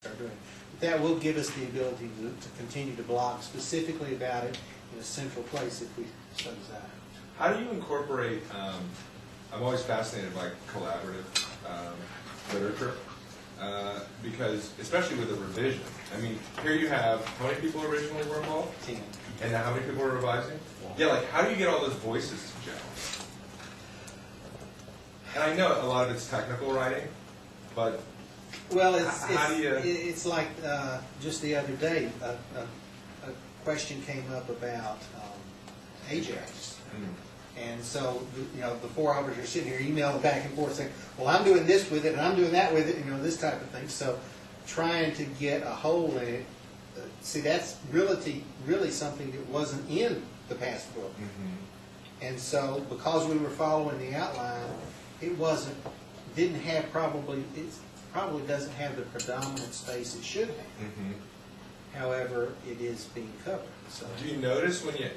start doing. That will give us the ability to continue to blog specifically about it in a central place if we so desire. How do you incorporate, I'm always fascinated by collaborative literature, because especially with a revision, I mean, here you have, how many people originally were involved? 10. And now how many people are revising? Yeah, like how do you get all those voices to gel? And I know a lot of it's technical writing, but well, how do you... It's like just the other day, a question came up about Ajax. And so, you know, the four of us are sitting here emailing back and forth saying, well, I'm doing this with it, and I'm doing that with it, you know, this type of thing. So trying to get a hole in it, see, that's really something that wasn't in the past book. And so because we were following the outline, it didn't have it probably doesn't have the predominant space it should have. However, it is being covered. So. Do you notice when you,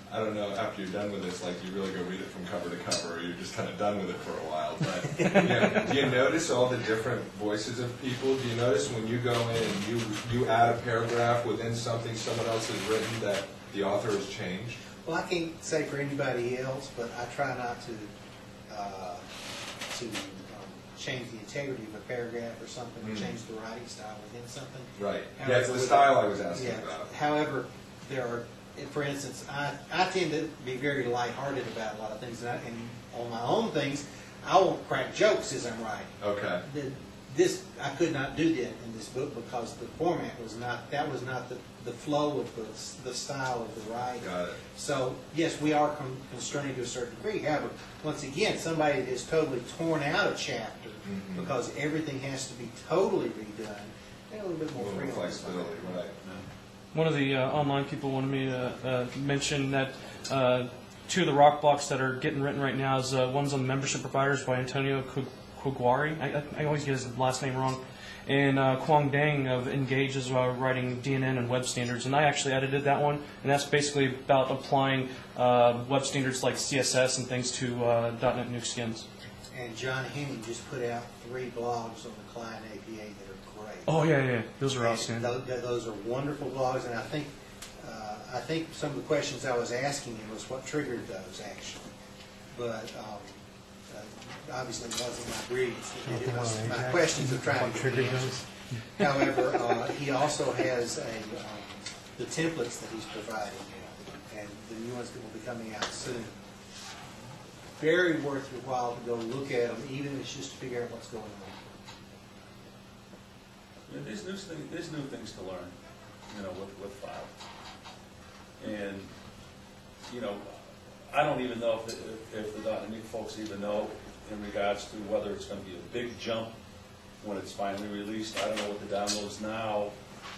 I don't know, after you're done with this, like you really go read it from cover to cover, or you're just kind of done with it for a while, but you know, do you notice all the different voices of people? Do you notice when you go in and you add a paragraph within something someone else has written that the author has changed? Well, I can't say for anybody else, but I try not to change the integrity of a paragraph or something, or change the writing style within something. Right. However, yeah, it's the style I was asking about. However, there are, for instance, I tend to be very lighthearted about a lot of things, and on my own things, I won't crack jokes as I'm writing. Okay. I could not do that in this book because the format was not, that was not the flow of the style of the writing. Got it. So, yes, we are constrained to a certain degree. However, once again, somebody that has totally torn out a chapter because everything has to be totally redone, they have a little bit more freedom. Flexibility, right. One of the online people wanted me to mention that two of the rock blocks that are getting written right now is one's on membership providers by Antonio Kugwari. I always get his last name wrong. And Quang Dang of Engage is writing DNN and web standards. And I actually edited that one. And that's basically about applying web standards like CSS and things to .NET skins. And John Henning just put out 3 blogs on the client APA that are great. Oh, yeah. Those are outstanding. Those are wonderful blogs. And I think some of the questions I was asking him was what triggered those, actually. But obviously it wasn't my briefs. It was my questions of trying to trigger those. However, he also has the templates that he's providing, and the new ones that will be coming out soon. Very worth your while to go look at them, even if it's just to figure out what's going on. Yeah, there's new things to learn, you know, with file. And, you know, I don't even know if the .NET folks even know in regards to whether it's going to be a big jump when it's finally released. I don't know what the downloads now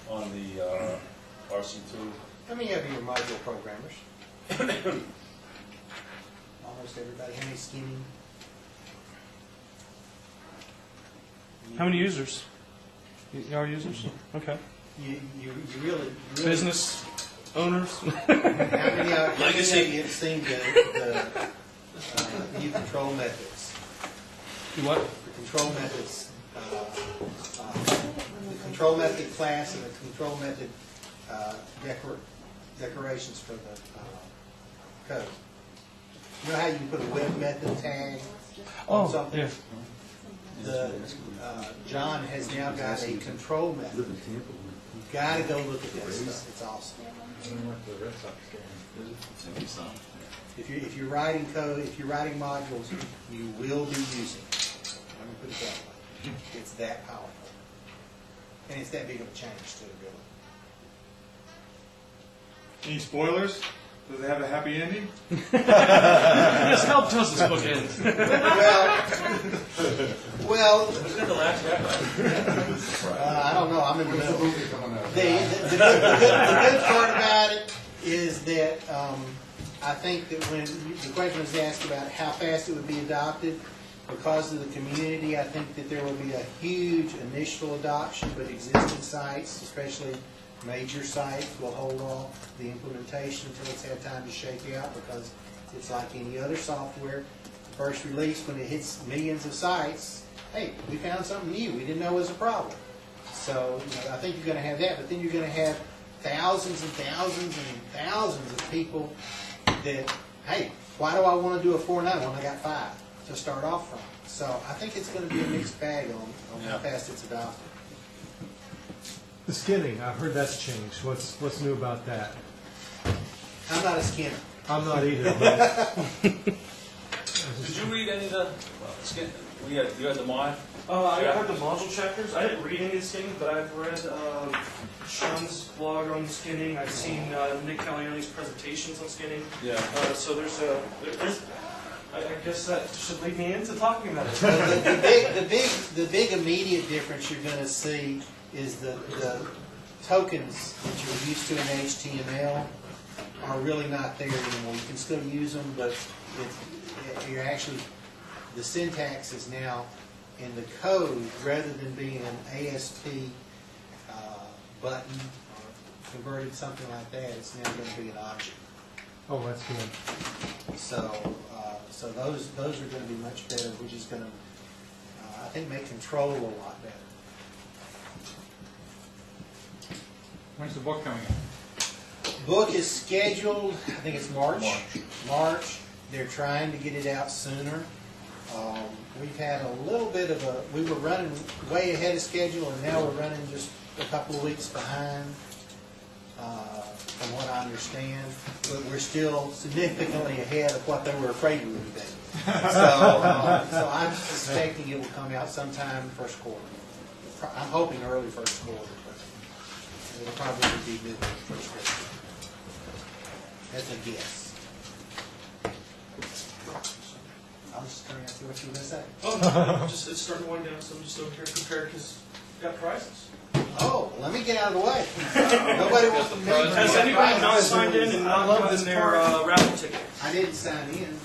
on the RC2. How many of you are module programmers? Almost everybody. How many scheming? How many users? You are users? Okay. You really business owners? How many of you have seen the new control methods? What? The control methods, the control method class and the control method decorations for the code. You know how you can put a web method tag on something? Yeah. John has now got a control method. You've got to go look at that stuff. It's awesome. If you're writing code, if you're writing modules, you will be using it. Let me put it that way. It's that powerful. And it's that big of a change to it, really. Any spoilers? Does it have a happy ending? Yes, how does this book end? well, Who's in the last chapter? I don't know. I'm in the middle. The good part about it is that I think that when the question was asked about how fast it would be adopted, because of the community, I think that there will be a huge initial adoption, but existing sites, especially major sites, will hold off the implementation until it's had time to shake out, because it's like any other software. First release, when it hits millions of sites, hey, we found something new we didn't know was a problem. So I think you're going to have that, but then you're going to have thousands and thousands and thousands of people that, hey, why do I want to do a 4.9 when I got 5 to start off from? So I think it's going to be a mixed bag on how fast it's adopted. The skinning, I've heard that's changed. What's new about that? I'm not a skinner. I'm not either. But Did you read any of the, you had the mod? I heard the module chapters. I didn't read any of the skinning, but I've read Sean's blog on skinning. I've seen Nick Calioni's presentations on skinning. Yeah. So there's I guess that should lead me into talking about it. The big immediate difference you're going to see is the tokens that you're used to in HTML are really not there anymore. You can still use them, but you're actually, the syntax is now in the code rather than being an ASP button or converted something like that. It's now going to be an object. oh, that's good. So those are going to be much better, which is going to, I think, make control a lot better. When's the book coming out? Book is scheduled, I think it's March. They're trying to get it out sooner. We've had a little bit of we were running way ahead of schedule, and now we're running just a couple of weeks behind, from what I understand. But we're still significantly ahead of what they were afraid we would be. So I'm suspecting it will come out sometime first quarter. I'm hoping early first quarter, but it'll probably be mid first quarter. That's a guess. I was just going to ask you what you were going to say. Oh, it's starting to wind down, so I'm just over here prepared because I've got prizes. Oh, let me get out of the way. Nobody wants to Has anybody not signed in and not gotten their raffle ticket? I didn't sign in.